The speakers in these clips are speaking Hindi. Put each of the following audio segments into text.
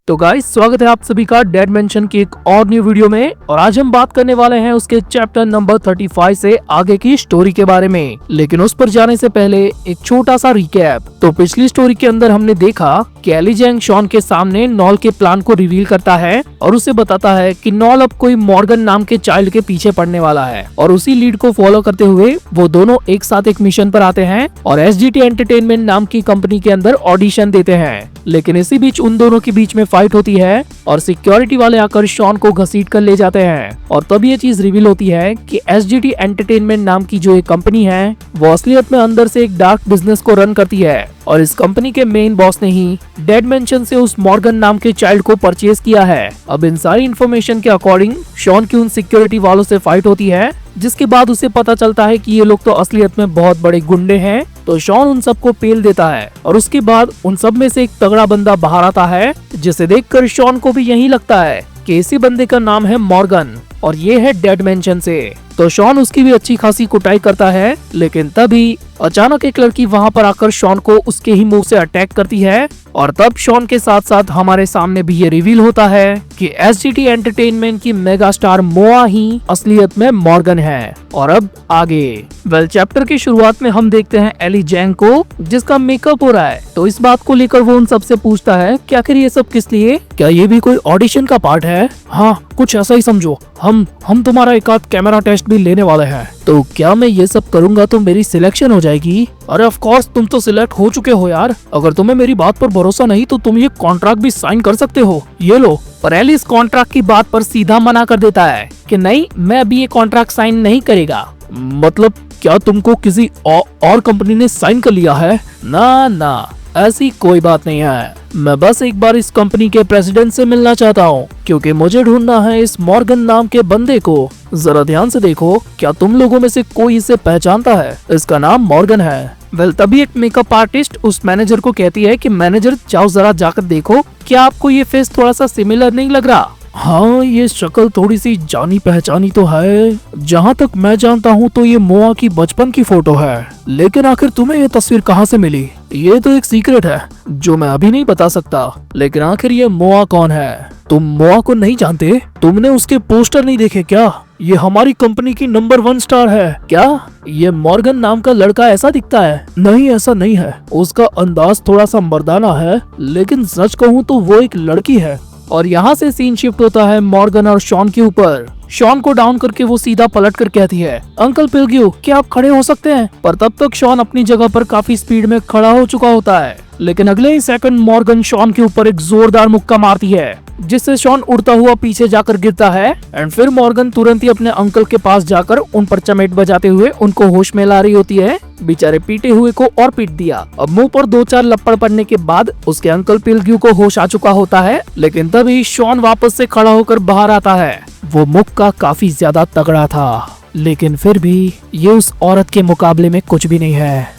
तो गाइस स्वागत है आप सभी का डेड मेंशन की एक और न्यू वीडियो में। और आज हम बात करने वाले हैं उसके चैप्टर नंबर 35 से आगे की स्टोरी के बारे में। लेकिन उस पर जाने से पहले एक छोटा सा रिकैप। तो पिछली स्टोरी के अंदर हमने देखा कि एली जैंग शॉन के सामने नॉल के प्लान को रिवील करता है और उसे बताता है कि नॉल अब कोई मॉर्गन नाम के चाइल्ड के पीछे पड़ने वाला है। और उसी लीड को फॉलो करते हुए वो दोनों एक साथ एक मिशन पर आते हैं और SGT एंटरटेनमेंट नाम की कंपनी के अंदर ऑडिशन देते हैं। लेकिन इसी बीच उन दोनों के बीच में फाइट होती है और सिक्योरिटी वाले आकर शॉन को घसीट कर ले जाते हैं। और तब ये चीज रिवील होती है कि SGT एंटरटेनमेंट नाम की जो एक कंपनी है वो असलियत में अंदर से एक डार्क बिजनेस को रन करती है और इस कंपनी के मेन बॉस ने ही डेड मेंशन से उस मॉर्गन नाम के चाइल्ड को परचेज किया है। अब इन सारी इन्फॉर्मेशन के अकॉर्डिंग शॉन की उन सिक्योरिटी वालों से फाइट होती है, जिसके बाद उसे पता चलता है कि ये लोग तो असलियत में बहुत बड़े गुंडे हैं। तो शॉन उन सबको पेल देता है और उसके बाद उन सब में से एक तगड़ा बंदा बाहर आता है, जिसे देखकर शॉन को भी यही लगता है कि इसी बंदे का नाम है मॉर्गन और ये है डेड मेंशन से। तो शॉन उसकी भी अच्छी खासी कुटाई करता है। लेकिन तभी अचानक एक लड़की वहां पर आकर शॉन को उसके ही मुंह से अटैक करती है और तब शॉन के साथ साथ हमारे सामने भी ये रिवील होता है कि SGT एंटरटेनमेंट की मेगा स्टार मोआ ही असलियत में मॉर्गन है। और अब आगे चैप्टर की शुरुआत में हम देखते हैं एली जैंग को, जिसका मेकअप हो रहा है। तो इस बात को लेकर वो उन सबसे पूछता है कि आखिर ये सब किस लिए, क्या ये भी कोई ऑडिशन का पार्ट है? हाँ, कुछ ऐसा ही समझो। हम तुम्हारा एक आध कैमरा टेस्ट भी लेने वाले हैं। तो क्या मैं ये सब करूंगा तो मेरी सिलेक्शन हो जाएगी? अरे ऑफ कोर्स तुम तो सिलेक्ट हो चुके हो यार। अगर तुम्हें मेरी बात पर भरोसा नहीं तो तुम ये कॉन्ट्रैक्ट भी साइन कर सकते हो, ये लो। पर एली इस कॉन्ट्रैक्ट की बात पर सीधा मना कर देता है कि नहीं, मैं अभी ये कॉन्ट्रैक्ट साइन नहीं करेगा। मतलब क्या तुमको किसी और कंपनी ने साइन कर लिया है? ना, ऐसी कोई बात नहीं है। मैं बस एक बार इस कंपनी के प्रेसिडेंट से मिलना चाहता हूँ, क्योंकि मुझे ढूंढना है इस मॉर्गन नाम के बंदे को। जरा ध्यान से देखो, क्या तुम लोगों में से कोई इसे पहचानता है? इसका नाम मॉर्गन है। तभी एक मेकअप आर्टिस्ट उस मैनेजर को कहती है कि मैनेजर जाओ जरा जाकर देखो, क्या आपको ये फेस थोड़ा सा सिमिलर नहीं लग रहा? हाँ, ये शक्ल थोड़ी सी जानी पहचानी तो है। जहाँ तक मैं जानता हूँ तो ये मोआ की बचपन की फोटो है। लेकिन आखिर तुम्हें ये तस्वीर कहाँ से मिली? ये तो एक सीक्रेट है जो मैं अभी नहीं बता सकता। लेकिन आखिर ये मोआ कौन है? तुम मोआ को नहीं जानते? तुमने उसके पोस्टर नहीं देखे क्या? ये हमारी कंपनी की नंबर 1 स्टार है। क्या ये मॉर्गन नाम का लड़का ऐसा दिखता है? नहीं, ऐसा नहीं है। उसका अंदाज थोड़ा सा मर्दाना है, लेकिन सच कहूँ तो वो एक लड़की है। और यहाँ से सीन शिफ्ट होता है मॉर्गन और शॉन के ऊपर। शॉन को डाउन करके वो सीधा पलट कर कहती है, अंकल पिलग्यू, क्या आप खड़े हो सकते हैं? पर तब तक शॉन अपनी जगह पर काफी स्पीड में खड़ा हो चुका होता है। लेकिन अगले ही सेकंड मॉर्गन शॉन के ऊपर एक जोरदार मुक्का मारती है, जिससे शॉन उड़ता हुआ पीछे जाकर गिरता है। एंड फिर मॉर्गन तुरंत ही अपने अंकल के पास जाकर उन पर चमेट बजाते हुए उनको होश में ला रही होती है। बेचारे पीटे हुए को और पीट दिया। अब मुंह पर 2-4 लपड़ पड़ने के बाद उसके अंकल पिलग्यू को होश आ चुका होता है। लेकिन तभी शॉन वापस से खड़ा होकर बाहर आता है। वो मुक्का काफी ज्यादा तगड़ा था, लेकिन फिर भी ये उस औरत के मुकाबले में कुछ भी नहीं है।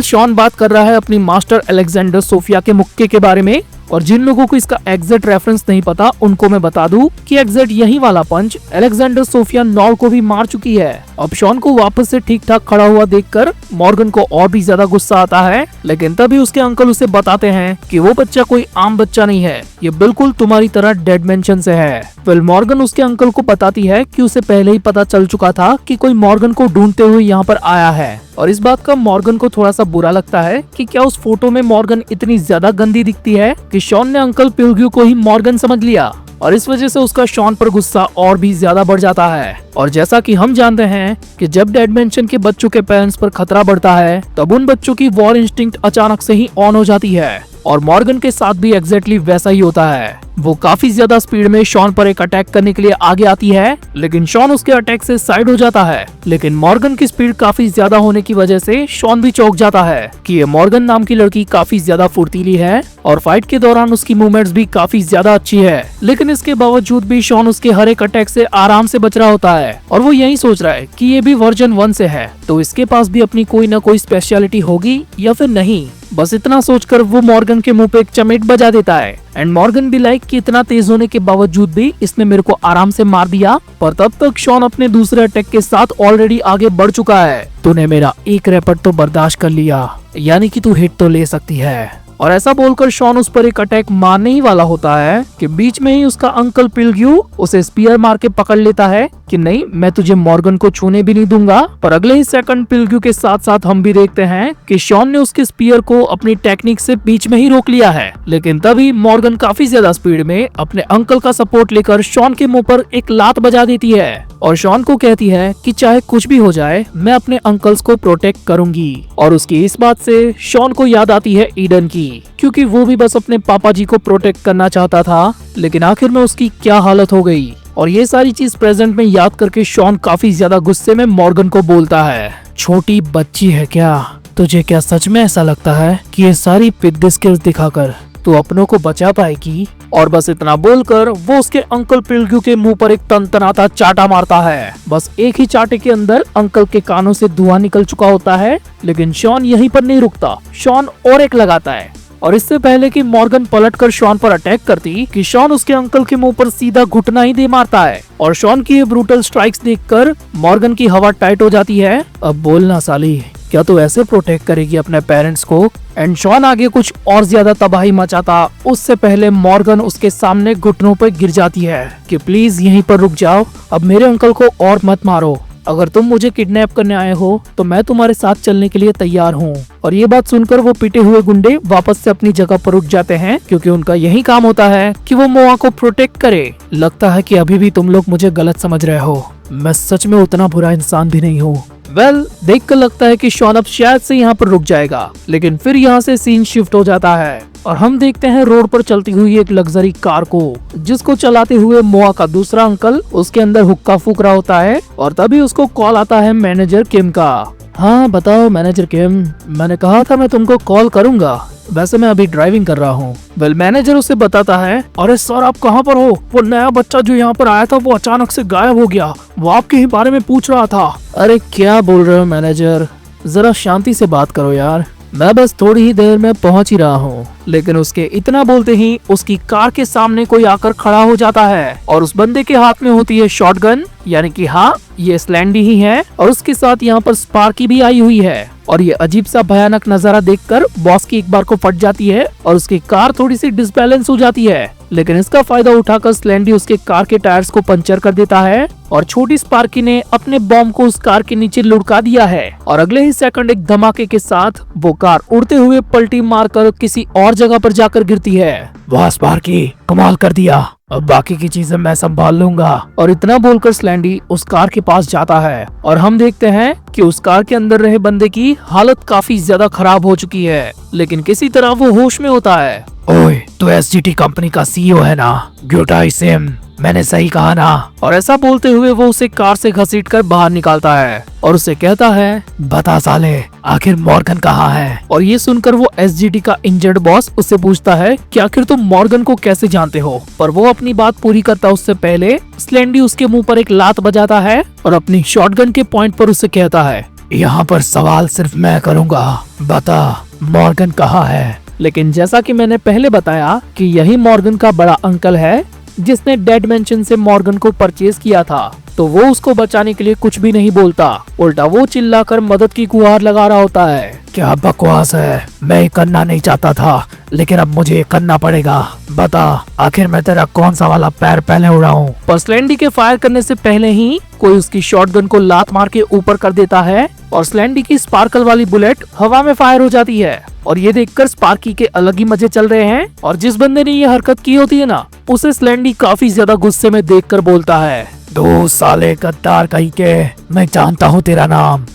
शॉन बात कर रहा है अपनी मास्टर अलेक्जेंडर सोफिया के मुक्के के बारे में। और जिन लोगों को इसका एग्जैक्ट रेफरेंस नहीं पता उनको मैं बता दूं कि एग्जैक्ट यही वाला पंच अलेक्जेंडर सोफिया नॉल को भी मार चुकी है। अब शॉन को वापस से ठीक ठाक खड़ा हुआ देखकर मॉर्गन को और भी ज्यादा गुस्सा आता है। लेकिन तभी उसके अंकल उसे बताते हैं कि वो बच्चा कोई आम बच्चा नहीं है, ये बिल्कुल तुम्हारी तरह डेड मेंशन से है। मॉर्गन उसके अंकल को बताती है कि उसे पहले ही पता चल चुका था कि कोई मॉर्गन को ढूंढते हुए यहाँ पर आया है। और इस बात का मॉर्गन को थोड़ा सा बुरा लगता है कि क्या उस फोटो में मॉर्गन इतनी ज्यादा गंदी दिखती है कि शॉन ने अंकल पिलग्यू को ही मॉर्गन समझ लिया। और इस वजह से उसका शॉन पर गुस्सा और भी ज्यादा बढ़ जाता है। और जैसा कि हम जानते हैं कि जब डेड मेंशन के बच्चों के पेरेंट्स पर खतरा बढ़ता है तब उन बच्चों की वॉर इंस्टिंक्ट अचानक से ही ऑन हो जाती है। और मॉर्गन के साथ भी एग्जैक्टली वैसा ही होता है। वो काफी ज्यादा स्पीड में शॉन पर एक अटैक करने के लिए आगे आती है, लेकिन शॉन उसके अटैक से साइड हो जाता है। लेकिन मॉर्गन की स्पीड काफी ज्यादा होने की वजह से शॉन भी चौंक जाता है कि ये मॉर्गन नाम की लड़की काफी ज्यादा फुर्तीली है और फाइट के दौरान उसकी मूवमेंट्स भी काफी ज्यादा अच्छी है। लेकिन इसके बावजूद भी शॉन उसके हर एक अटैक से आराम से बच रहा होता है और वो यही सोच रहा है कि ये भी वर्जन 1 से है, तो इसके पास भी अपनी कोई ना कोई स्पेशलिटी होगी या फिर नहीं। बस इतना सोचकर वो मॉर्गन के मुंह पे एक चमेट बजा देता है। एंड मॉर्गन भी लाइक कि इतना तेज होने के बावजूद भी इसने मेरे को आराम से मार दिया। पर तब तक शॉन अपने दूसरे अटैक के साथ ऑलरेडी आगे बढ़ चुका है। तूने मेरा एक रैपट तो बर्दाश्त कर लिया, यानी कि तू हिट तो ले सकती है। और ऐसा बोलकर शॉन उस पर एक अटैक मारने ही वाला होता है कि बीच में ही उसका अंकल पिलग्यू उसे स्पीयर मार के पकड़ लेता है कि नहीं, मैं तुझे मॉर्गन को छूने भी नहीं दूंगा। पर अगले ही सेकंड पिलग्यू के साथ साथ हम भी देखते हैं कि शॉन ने उसके स्पीयर को अपनी टेक्निक से बीच में ही रोक लिया है। लेकिन तभी मॉर्गन काफी ज्यादा स्पीड में अपने अंकल का सपोर्ट लेकर शॉन के मुंह पर एक लात बजा देती है और शॉन को कहती है कि चाहे कुछ भी हो जाए मैं अपने अंकल्स को प्रोटेक्ट करूंगी। और उसकी इस बात से शॉन को याद आती है ईडन की, क्योंकि वो भी बस अपने पापा जी को प्रोटेक्ट करना चाहता था, लेकिन आखिर में उसकी क्या हालत हो गई। और ये सारी चीज प्रेजेंट में याद करके शॉन काफी ज्यादा गुस्से में मॉर्गन को बोलता है, छोटी बच्ची है क्या? तुझे क्या सच में ऐसा लगता है कि ये सारी पिग्गी स्किल्स दिखाकर तू अपनों को बचा पाएगी? और बस इतना बोलकर वो उसके अंकल पिलग्यू के मुंह पर एक तनतनाता चाटा मारता है। बस एक ही चाटे के अंदर अंकल के कानों से धुआं निकल चुका होता है। लेकिन शॉन यहीं पर नहीं रुकता, शॉन और एक लगाता है। और इससे पहले कि मॉर्गन पलटकर शॉन पर अटैक करती कि शॉन उसके अंकल के मुंह पर सीधा घुटना ही दे मारता है। और शॉन की ये ब्रूटल स्ट्राइक्स देखकर मॉर्गन की हवा टाइट हो जाती है। अब बोलना साली, क्या तू ऐसे प्रोटेक्ट करेगी अपने पेरेंट्स को? एंड शॉन आगे कुछ और ज्यादा तबाही मचाता उससे पहले मॉर्गन उसके सामने घुटनों पर गिर जाती है कि प्लीज यहीं पर रुक जाओ, अब मेरे अंकल को और मत मारो। अगर तुम मुझे किडनैप करने आए हो तो मैं तुम्हारे साथ चलने के लिए तैयार हूँ। और ये बात सुनकर वो पिटे हुए गुंडे वापस से अपनी जगह पर रुक जाते हैं, क्योंकि उनका यही काम होता है कि वो मोआ को प्रोटेक्ट करे। लगता है कि अभी भी तुम लोग मुझे गलत समझ रहे हो, मैं सच में उतना बुरा इंसान भी नहीं हूँ। देखकर लगता है कि शॉन अब शायद से यहाँ पर रुक जाएगा, लेकिन फिर यहाँ से सीन शिफ्ट हो जाता है और हम देखते हैं रोड पर चलती हुई एक लग्जरी कार को, जिसको चलाते हुए मोआ का दूसरा अंकल उसके अंदर हुक्का फूक रहा होता है। और तभी उसको कॉल आता है मैनेजर किम का। हाँ बताओ मैनेजर किम, मैंने कहा था मैं तुमको कॉल करूंगा, वैसे मैं अभी ड्राइविंग कर रहा हूँ। मैनेजर उसे बताता है, अरे सर आप कहाँ पर हो? वो नया बच्चा जो यहाँ पर आया था वो अचानक से गायब हो गया, वो आपके ही बारे में पूछ रहा था। अरे क्या बोल रहे हो मैनेजर, जरा शांति से बात करो यार, मैं बस थोड़ी ही देर में पहुंच ही रहा हूँ। लेकिन उसके इतना बोलते ही उसकी कार के सामने कोई आकर खड़ा हो जाता है और उस बंदे के हाथ में होती है शॉटगन, यानी कि हाँ ये स्लैंडी ही है। और उसके साथ यहाँ पर स्पार्की भी आई हुई है। और ये अजीब सा भयानक नजारा देखकर बॉस की एक बार को फट जाती है और उसकी कार थोड़ी सी डिसबैलेंस हो जाती है। लेकिन इसका फायदा उठाकर स्लैंडी उसके कार के टायर्स को पंचर कर देता है और छोटी स्पार्की ने अपने बॉम्ब को उस कार के नीचे लुढ़का दिया है। और अगले ही सेकंड एक धमाके के साथ वो कार उड़ते हुए पलटी मारकर किसी और जगह पर जाकर गिरती है। वाह स्पार्की, कमाल कर दिया, अब बाकी की चीजें मैं संभाल लूंगा। और इतना बोलकर स्लैंडी उस कार के पास जाता है और हम देखते हैं कि उस कार के अंदर रहे बंदे की हालत काफी ज्यादा खराब हो चुकी है, लेकिन किसी तरह वो होश में होता है। ओए, तो एसजीटी कंपनी का सीईओ है ना? ग्यूटाई सिम, मैंने सही कहा ना? और ऐसा बोलते हुए वो उसे कार से घसीटकर बाहर निकालता है और उसे कहता है, बता साले आखिर मॉर्गन कहाँ है? और ये सुनकर वो एसजीटी का इंजर्ड बॉस उससे पूछता है कि आखिर तुम मॉर्गन को कैसे जानते हो? पर वो अपनी बात पूरी करता उससे पहले स्लैंडी उसके मुंह पर एक लात बजाता है और अपनी शॉटगन के पॉइंट पर उसे कहता है, यहाँ पर सवाल सिर्फ मैं करूँगा, बता मॉर्गन कहाँ है? लेकिन जैसा कि मैंने पहले बताया कि यही मॉर्गन का बड़ा अंकल है जिसने डेड मेंशन से मॉर्गन को परचेज किया था, तो वो उसको बचाने के लिए कुछ भी नहीं बोलता, उल्टा वो चिल्लाकर मदद की गुहार लगा रहा होता है। क्या बकवास है, मैं ये करना नहीं चाहता था लेकिन अब मुझे ये करना पड़ेगा, बता आखिर मैं तेरा कौन सा वाला पैर पहले उड़ाऊं? पर स्लैंडी के फायर करने से पहले ही कोई उसकी शॉटगन को लात मार के ऊपर कर देता है और स्लैंडी की स्पार्कल वाली बुलेट हवा में फायर हो जाती है। और ये देखकर स्पार्की के अलग ही मजे चल रहे हैं। और जिस बंदे ने ये हरकत की होती है ना, उसे स्लैंडी काफी ज्यादा गुस्से में देखकर बोलता है, दो साले गद्दार कहीं के, मैं जानता हूँ तेरा नाम,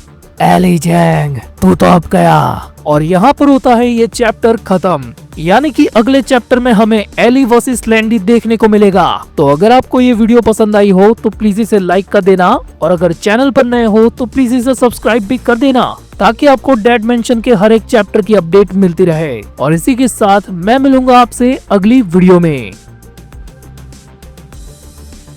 एली जैंग, तू तो अब गया। और यहाँ पर होता है ये चैप्टर खत्म, यानी कि अगले चैप्टर में हमें एली वर्सेस स्लैंडी देखने को मिलेगा। तो अगर आपको ये वीडियो पसंद आई हो तो प्लीज इसे लाइक कर देना और अगर चैनल पर नए हो तो प्लीज इसे सब्सक्राइब भी कर देना, ताकि आपको डेड मेंशन के हर एक चैप्टर की अपडेट मिलती रहे। और इसी के साथ मैं मिलूंगा आपसे अगली वीडियो में।